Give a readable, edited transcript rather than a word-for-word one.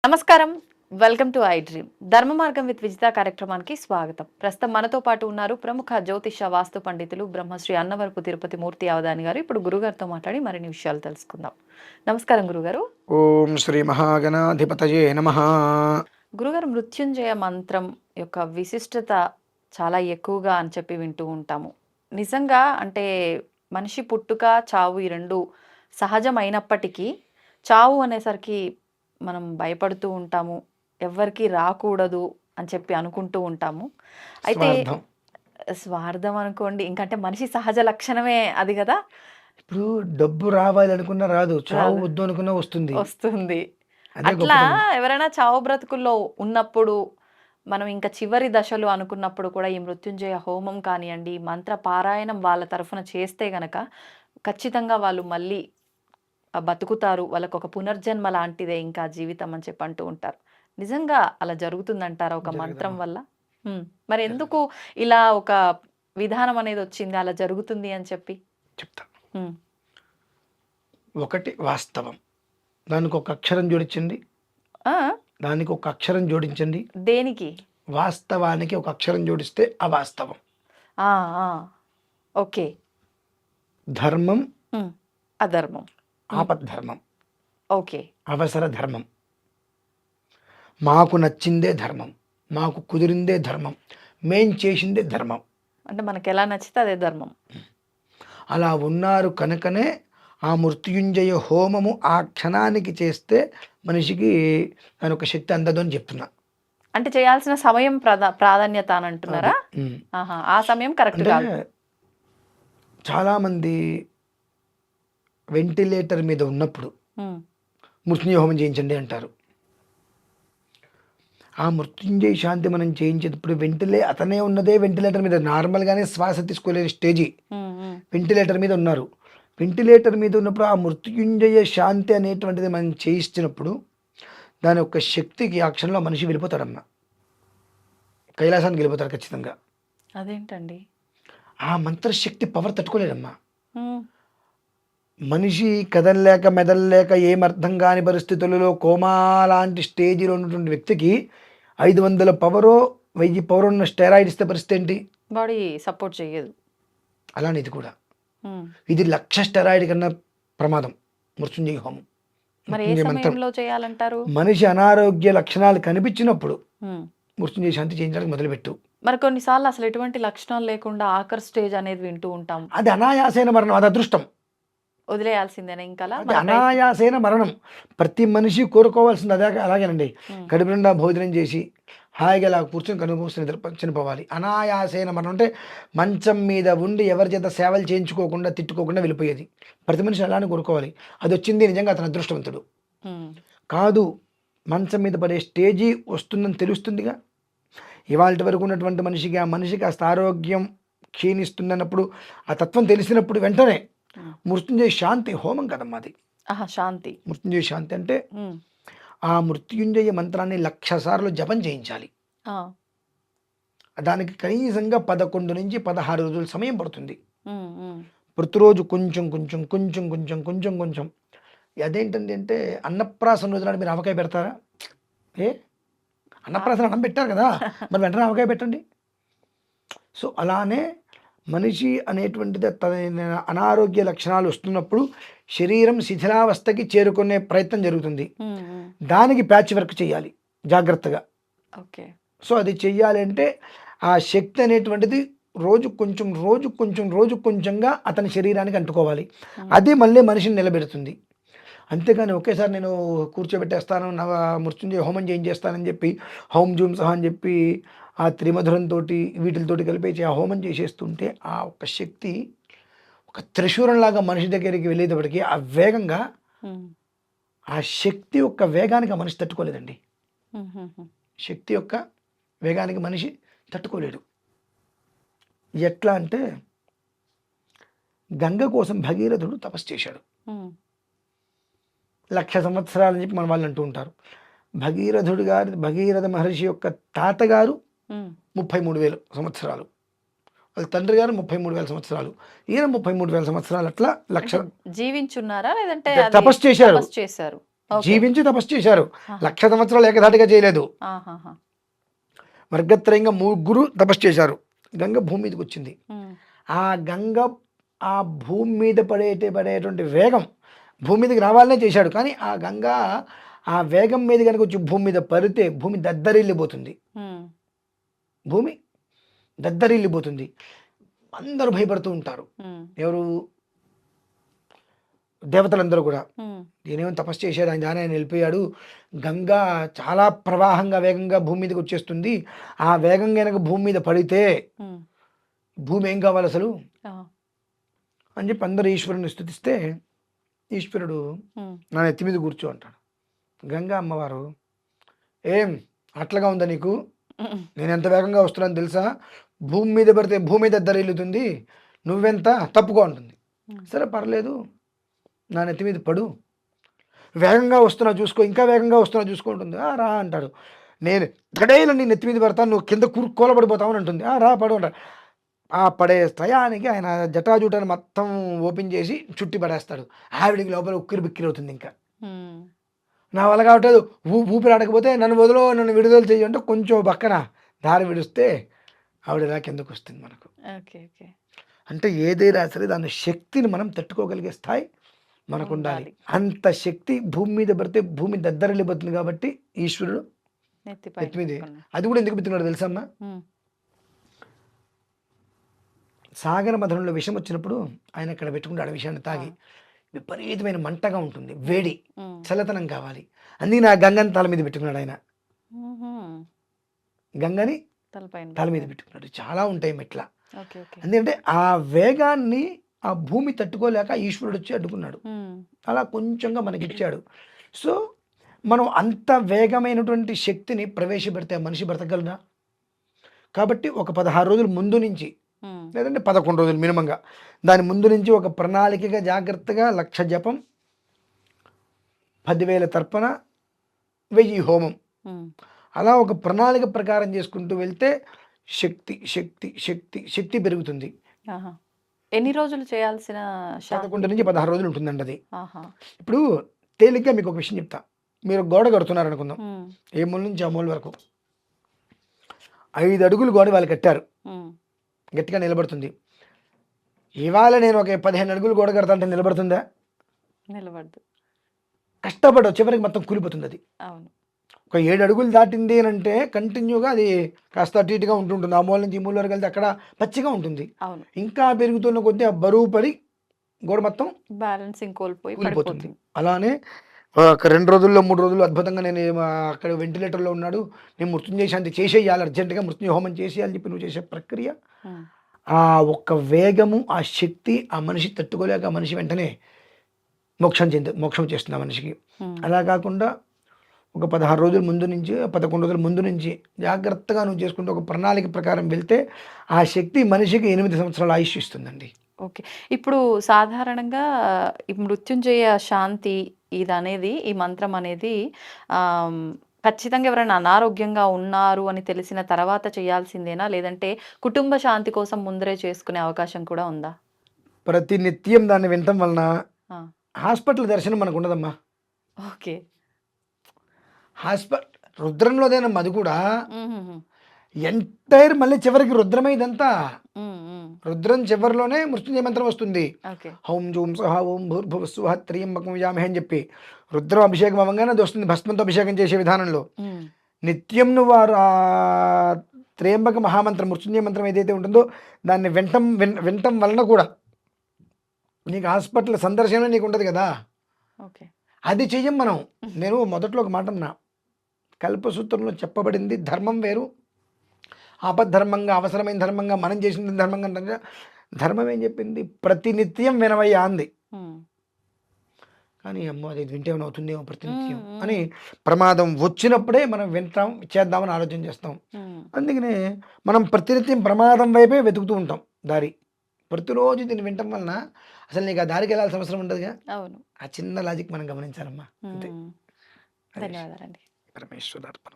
నమస్కారం. Welcome to I dream. ధర్మ మార్గం విత్ విజిత కార్యక్రమానికి స్వాగతం. ప్రస్తుతం మనతో పాటు ఉన్నారు ప్రముఖ జ్యోతిష వాస్తు పండితులు బ్రహ్మశ్రీ అన్నవరపు తిరుపతి మూర్తి అవధాని గారు. ఇప్పుడు గురుగారితో మాట్లాడి మరిన్ని విషయాలు తెలుసుకుందాం. నమస్కారం గురుగారు. ఓం శ్రీ మహాగణాధిపతయే నమః. గురుగారు, మృత్యుంజయ మంత్రం యొక్క విశిష్టత చాలా ఎక్కువగా అని చెప్పి వింటూ ఉంటాము. నిజంగా అంటే మనిషి పుట్టుక, చావు ఈ రెండు సహజమైనప్పటికీ చావు అనేసరికి మనం భయపడుతూ ఉంటాము. ఎవ్వరికీ రాకూడదు అని చెప్పి అనుకుంటూ ఉంటాము. అయితే స్వార్థం. స్వార్థం అనుకోండి, ఇంకంటే మనిషి సహజ లక్షణమే అది కదా. ఇప్పుడు డబ్బు రావాలి అనుకున్నా రాదు, చావు రాదు. వద్దు అనుకున్నా వస్తుంది. వస్తుంది. అదే అట్లా గొప్పతనం. ఎవరైనా చావు బ్రతుకుల్లో ఉన్నప్పుడు, మనం ఇంకా చివరి దశలు అనుకున్నప్పుడు కూడా ఈ మృత్యుంజయ హోమం కానియండి, మంత్ర పారాయణం వాళ్ళ తరఫున చేస్తే గనక ఖచ్చితంగా వాళ్ళు మళ్ళీ బతుకుతారు. వాళ్ళకొక పునర్జన్మ లాంటిదే ఇంకా జీవితం అని చెప్పి అంటూ ఉంటారు. నిజంగా అలా జరుగుతుందంటారా ఒక మంత్రం జరగదమ్మా. వల్ల? మరి ఎందుకు ఇలా ఒక విధానం అనేది వచ్చింది అలా జరుగుతుంది అని చెప్పి? చెప్తా. హ్మ్. ఒకటి వాస్తవం, దానికి ఒక అక్షరం జోడించండి. ఆ! దానికి ఒక అక్షరం జోడించండి. దేనికి? వాస్తవానికి ఒక అక్షరం జోడిస్తే అవాస్తవం. ఆ! ఆ! ఓకే. ధర్మం హ్మ్. అధర్మం. ఆపద్ధర్మం, ఓకే. అవసర ధర్మం. మాకు నచ్చిందే ధర్మం, మాకు కుదిరిందే ధర్మం, మేం చేసిందే ధర్మం. అంటే మనకెలా నచ్చితే అదే ధర్మం. అలా ఉన్నారు కనుకనే ఆ మృత్యుంజయ హోమము ఆ క్షణానికి చేస్తే మనిషికి దాని ఒక శక్తి అందదు అని చెప్తున్నా. అంటే చేయాల్సిన సమయం ప్రాధాన్యత అని అంటున్నారా? ఉమ్. ఆహా! ఆ సమయం కరెక్ట్ అంటే కాదు. చాలామంది వెంటిలేటర్ మీద ఉన్నప్పుడు హ్మ్. మృత్యుంజయ హోమం చేయించండి అంటారు. ఆ మృత్యుంజయ శాంతి మనం చేయించేటప్పుడు అతనే ఉన్నదే వెంటిలేటర్ మీద, నార్మల్గానే శ్వాస తీసుకోలేని స్టేజీ హ్మ్. హ్మ్. వెంటిలేటర్ మీద ఉన్నారు. వెంటిలేటర్ మీద ఉన్నప్పుడు ఆ మృత్యుంజయ శాంతి అనేటువంటిది మనం చేయించినప్పుడు దాని యొక్క శక్తికి ఆ క్షణంలో మనిషి వెళ్ళిపోతాడన్న, కైలాసానికి వెళ్ళిపోతాడు ఖచ్చితంగా. అదేంటండి? ఆ మంత్రశక్తి పవర్ తట్టుకోలేడమ్మా. హ్మ్. మనిషి కదలలేక మెదలలేక ఏమర్థం కాని పరిస్థితులలో కోమా లాంటి స్టేజీలో ఉన్నటువంటి వ్యక్తికి 500 పవరో 1000 పవర్ ఉన్న స్టెరాయిడ్ ఇస్తే పరిస్థితి ఏంటి? బాడీ సపోర్ట్ చెయ్యదు. అలానే ఇది కూడా. హ్మ్. ఇది 1,00,000 స్టెరాయిడ్ కన్నా ప్రమాదం మృత్యుంజయ హోమం. మరి ఏ మృత్యుంజయ మంత్రం. సమయంలో చేయాలంటారు? మనిషి అనారోగ్య లక్షణాలు కనిపించినప్పుడు హ్మ్. మృత్యుంజయ శాంతి చేయించడానికి మొదలుపెట్టు. మరి కొన్నిసార్లు అసలు ఎటువంటి లక్షణాలు లేకుండా ఆఖరి స్టేజ్ అనేది వింటూ ఉంటాం. అది అనాయాసైన మరణం, అది అదృష్టం. వదిలేయాల్సిందేనా ఇంకలా అది మన ప్రయత్నం? అనాయాసైన మరణం. ప్రతి మనిషి కోరుకోవాల్సింది అదే. అలాగేనండి, హ్మ్. కడుపు నిండా భోజనం చేసి హాయిగా ఇలా కూర్చొని కనుమూసి చనిపోవాలి. అనాయాసైన మరణం అంటే మంచం మీద ఉండి ఎవరి చేత సేవలు చేయించుకోకుండా తిట్టుకోకుండా వెళ్ళిపోయేది. ప్రతి మనిషి అలానే కోరుకోవాలి. అది వచ్చింది నిజంగా అతను అదృష్టవంతుడు. హ్మ్. కాదు, మంచం మీద పడే స్టేజీ వస్తుందని తెలుస్తుందిగా. ఇవాళ వరకు ఉన్నటువంటి మనిషికి ఆ మనిషికి కాస్త ఆరోగ్యం క్షీణిస్తుందన్నప్పుడు, ఆ తత్వం తెలిసినప్పుడు వెంటనే హ్మ్. మృత్యుంజయ శాంతి హోమం కదమ్మా అది. ఆహా! శాంతి. మృత్యుంజయ శాంతి అంటే హ్మ్. ఆ మృత్యుంజయ మంత్రాన్ని 1,00,000 సార్లు జపం చేయించాలి. ఆ! దానికి కనీసంగా 11 నుంచి 16 రోజులు సమయం పడుతుంది. హ్మ్. హ్మ్. ప్రతిరోజు కొంచెం కొంచెం కొంచెం కొంచెం కొంచెం కొంచెం. అదేంటండి అంటే, అన్నప్రాసన రోజు నాడు మీరు ఆవకాయ పెడతారా? ఏ ఆ! అన్నప్రాసన అన్నం పెట్టారు కదా, మరి వెంటనే ఆవకాయ పెట్టండి. సో అలానే మనిషి అనేటువంటిది అనారోగ్య లక్షణాలు వస్తున్నప్పుడు శరీరం శిథిలావస్థకి చేరుకునే ప్రయత్నం జరుగుతుంది. హ్మ్. హ్మ్. దానికి ప్యాచ్ వర్క్ చేయాలి జాగ్రత్తగా. ఓకే. సో అది చెయ్యాలి అంటే ఆ శక్తి అనేటువంటిది రోజు కొంచెం రోజు కొంచెం రోజు కొంచెంగా అతని శరీరానికి అంటుకోవాలి. హ్మ్. అది మళ్ళీ మనిషిని నిలబెడుతుంది. అంతేగాని ఒకేసారి నేను కూర్చోబెట్టేస్తాను, మృత్యుంజయ హోమం చేయించేస్తానని చెప్పి హౌం జూమ్ సహా అని చెప్పి ఆ త్రిమధురంతోటి వీటితోటి కలిపేసి ఆ హోమం చేసేస్తుంటే ఆ ఒక్క శక్తి ఒక త్రిశూలంలాగా మనిషి దగ్గరికి వెళ్ళేటప్పటికి ఆ వేగంగా, హ్మ్. ఆ శక్తి యొక్క వేగానికి ఆ మనిషి తట్టుకోలేదండి. హుహుహు. శక్తి యొక్క వేగానికి మనిషి తట్టుకోలేడు. ఎట్లా అంటే, గంగ కోసం భగీరథుడు తపస్సు చేశాడు. హ్మ్. 1,00,000 సంవత్సరాలని చెప్పి మన వాళ్ళు అంటూ ఉంటారు. భగీరథ మహర్షి యొక్క తాతగారు హ్మ్. 33,000 సంవత్సరాలు, వాళ్ళ తండ్రి గారు 33,000 సంవత్సరాలు, ఈయన 33,000 సంవత్సరాలు. అట్లా లక్ష అంటే జీవించున్నారా? లేదంటే అది తపస్సు చేశారు. తపస్సు చేశారు? ఓకే. జీవించి తపస్సు చేశారు. ఆహా! 1,00,000 సంవత్సరాలు ఏకధాటిగా చేయలేదు. ఆహాహా! వర్గత్రయంగా ముగ్గురు తపస్సు చేశారు. గంగ భూమి మీదకొచ్చింది. హ్మ్. ఆ గంగ ఆ భూమి మీద పడేటువంటి వేగం భూమి మీదకి రావాలనే చేశాడు. కానీ ఆ గంగ ఆ వేగం మీద గనుక వచ్చి భూమి మీద పడితే భూమి దద్దరిల్లిపోతుంది. హ్మ్. భూమి దద్దరిల్లిపోతుంది. అందరూ భయపడుతూ ఉంటారు. హ్మ్. ఎవరు? దేవతలందరూ కూడా. హ్మ్. ఈయనేమో తపస్సు చేశాడు. ఆయన దాని ఆయన వెళ్ళిపోయాడు. గంగా చాలా ప్రవాహంగా వేగంగా భూమి మీదకి వచ్చేస్తుంది. ఆ వేగం గనక భూమి మీద పడితే హ్మ్. భూమి ఏం కావాలసలు? ఆ! అని చెప్పి అందరూ ఈశ్వరుని స్తుతిస్తే ఈశ్వరుడు హ్మ్. నా నెత్తి మీద కూర్చో అంటాడు. గంగా అమ్మవారు, "ఏం అట్లగా ఉందా నీకు? హ్మ్. నేనెంత వేగంగా వస్తున్నానో తెలుసా? భూమి మీద పడితే భూమి దద్దరిల్లుతుంది. నువ్వెంత? తప్పుకో" అంటుంది. హ్మ్. సరే పర్లేదు. నా నెత్తి మీద పడు. వేగంగా వస్తున్నావు చూసుకో. ఇంకా వేగంగా వస్తున్నావు చూసుకో అంటుంది. "ఆ! రా" అంటాడు. నేను ధడేలని నీ నెత్తి మీద పడతాను. నువ్వు కింద కూలబడిపోతావు అని అంటుంది. "ఆ! రా పడు" అంటాడు. ఆ పడే టయానికి ఆయన జటాజూటాన్ని మొత్తం ఓపెన్ చేసి చుట్టి పడేస్తాడు. ఆవిడకి లోపల ఉక్కిరిబిక్కిరవుతుంది ఇంకా. హ్మ్. నా వల్ల కావట్లేదు. ఊపిరాడకపోతే నన్ను నన్ను విడుదల చెయ్యి అంటే కొంచెం పక్కన దారి విడిస్తే ఆవిడ ఇలా కిందకొస్తుంది మనకు. ఓకే. ఓకే. అంటే ఏదైనా సరే దాని శక్తిని మనం తట్టుకోగలిగే స్థాయి మనకుండాలి. ఉండాలి. అంత శక్తి భూమి మీద పడితే భూమి దద్దరిల్లిపోతుంది కాబట్టి ఈశ్వరుడు నెత్తిపైన నెత్తి మీదే. పెట్టుకున్నా. అది కూడా ఎందుకు పెట్టుకున్నాడో తెలుసా అమ్మా? హ్మ్. సాగర మథనంలో విషం వచ్చినప్పుడు ఆయన ఇక్కడ పెట్టుకుంటాడు ఆ విషయాన్ని ఆ! తాగి. విపరీతమైన మంటగా ఉంటుంది. వేడి, హ్మ్. చల్లదనం కావాలి. అందుకే నా గంగని తల మీద పెట్టుకున్నాడు ఆయన. హుహు. గంగని తలపైన తల మీద పెట్టుకున్నారు. పెట్టుకున్నాడు. చాలా ఉంటాయి మెట్ల. ఓకే. ఓకే. ఎందుకంటే ఆ వేగాన్ని ఆ భూమి తట్టుకోలేక ఈశ్వరుడొచ్చి అడ్డుకున్నాడు. హ్మ్. అలా కొంచెంగా మనకిచ్చాడు. సో, మనం అంత వేగమైనటువంటి శక్తిని ప్రవేశపెడితే ఆ మనిషి బ్రతకగలడా? కాబట్టి ఒక 16 రోజుల ముందు నుంచి హ్మ్. లేదంటే 11 రోజులు మినిమంగా. దాని ముందు నుంచి ఒక ప్రణాళికగా జాగ్రత్తగా 1,00,000 జపం, 10,000 తర్పణ, 1000 హోమం. హ్మ్. అలా ఒక ప్రణాళిక ప్రకారం చేసుకుంటూ వెళ్తే శక్తి, శక్తి, శక్తి, శక్తి పెరుగుతుంది. ఆహా! ఎన్ని రోజులు చేయాల్సిన 11 శాంతి? నుంచి 16 రోజులు ఉంటుందండి అది. ఆహా! ఇప్పుడు తేలిగ్గా మీకు ఒక విషయం చెప్తా. మీరు గోడ కడుతున్నారనుకుందాం. హ్మ్. ఏ మూల నుంచి ఆ మూల వరకు. 5 అడుగులు గోడ వాళ్ళు కట్టారు. హ్మ్. గట్టిగా నిలబడుతుంది. ఇవాళ నేను ఒక 15 అడుగులు గోడ కడతా అంటే నిలబడుతుందా? నిలబడదు. కష్టపడవు చివరికి మొత్తం కూలిపోతుందది. అవును. ఒక 7 అడుగులు దాటింది అనంటే కంటిన్యూగా అది కాస్త అటు ఇటుగా ఉంటుంటుంది. ఆ మూల నుంచి ఈ మూల వరకు వెళ్తే అక్కడ పచ్చిగా ఉంటుంది. అవును. ఇంకా పెరుగుతున్న కొద్దీ ఆ బరువు పడి గోడ మొత్తం బ్యాలెన్సింగ్ కోల్పోయి కూలిపోతుంది. పడిపోతుంది. అలానే ఒక 2 రోజుల్లో, 3 రోజుల్లో అద్భుతంగా నేను అక్కడ వెంటిలేటర్‌లో ఉన్నాడు. నేను మృత్యుంజయ శాంతి చేసేయాలి అర్జెంట్‌గా మృత్యుంజయ హోమం చేసేయాలని చెప్పి నువ్వు చేసే ప్రక్రియ హ్మ్. ఆ ఒక్క వేగము, ఆ శక్తి ఆ మనిషి తట్టుకోలేక ఆ మనిషి వెంటనే మోక్షం చేస్తుంది ఆ మనిషికి. హ్మ్. అలా కాకుండా ఒక 16 రోజుల ముందు నుంచి, 11 రోజుల ముందు నుంచి జాగ్రత్తగా నువ్వు చేసుకుంటూ ఒక ప్రణాళిక ప్రకారం వెళ్తే ఆ శక్తి మనిషికి 8 సంవత్సరాల ఆయుష్ ఇస్తుందండి. ఓకే. ఇప్పుడు సాధారణంగా ఈ మృత్యుంజయ శాంతి ఇదనేది, ఈ మంత్రం అనేది ఆహ్, ఖచ్చితంగా ఎవరైనా అనారోగ్యంగా ఉన్నారు అని తెలిసిన తర్వాత చేయాల్సిందేనా? లేదంటే కుటుంబ శాంతి కోసం ముందరే చేసుకునే అవకాశం కూడా ఉందా? ప్రతి నిత్యం దాన్ని వినటం వలన ఆ! హాస్పిటల్ దర్శనం మనకుండదమ్మా. ఓకే. హాస్ప రుద్రంలోదేనమ్మా అది కూడా. హుహుహు. ఎంటైర్ మళ్ళీ చివరికి రుద్రమే ఇదంతా. హ్మ్. హ్మ్. రుద్రం చివరిలోనే మృత్యుంజయ మంత్రం వస్తుంది. ఓకే. హౌం జూం స్వహ ఓం భూర్భువస్సువః త్ర్యంబకం యజామహే అని చెప్పి. రుద్రం అభిషేకం అవ్వంగానే అది వస్తుంది భస్మంతో అభిషేకం చేసే విధానంలో. హ్మ్. నిత్యం నువ్వు త్రయంబక మహామంత్రం మృత్యుంజయ మంత్రం ఏదైతే ఉంటుందో దాన్ని వినటం వలన కూడా నీకు హాస్పిటల్ సందర్శన నీకు ఉండదు కదా! ఓకే. అది చెయ్యం మనం. నేను మొదట్లో ఒక మాట అన్నా. కల్పసూత్రంలో చెప్పబడింది ధర్మం వేరు. ఆపద్ధర్మంగా, అవసరమైన ధర్మంగా, మనం చేసింది ధర్మంగా అంటాం. ధర్మం ఏం చెప్పింది? ప్రతినిత్యం వినవయ్యా అంది. హ్మ్. కానీ అమ్మో! అది వింటే ఏమైనా అవుతుందేమో హ్మ్. ప్రతినిత్యం అని హ్మ్. ప్రమాదం వచ్చినప్పుడే మనం వింటాం, చేద్దామని ఆలోచన చేస్తాం. హ్మ్. అందుకనే మనం ప్రతినిత్యం ప్రమాదం వైపే వెతుకుతూ ఉంటాం దారి. ప్రతిరోజు దీన్ని వినటం వలన అసలు నీకు ఆ దారికెళ్ళాల్సిన అవసరం ఉండదుగా. అవును. ఆ చిన్న లాజిక్ మనం గమనించాలమ్మా. అంతే. హ్మ్. అది విషయం. ధన్యవాదాలండి. పరమేశ్వరార్పణం.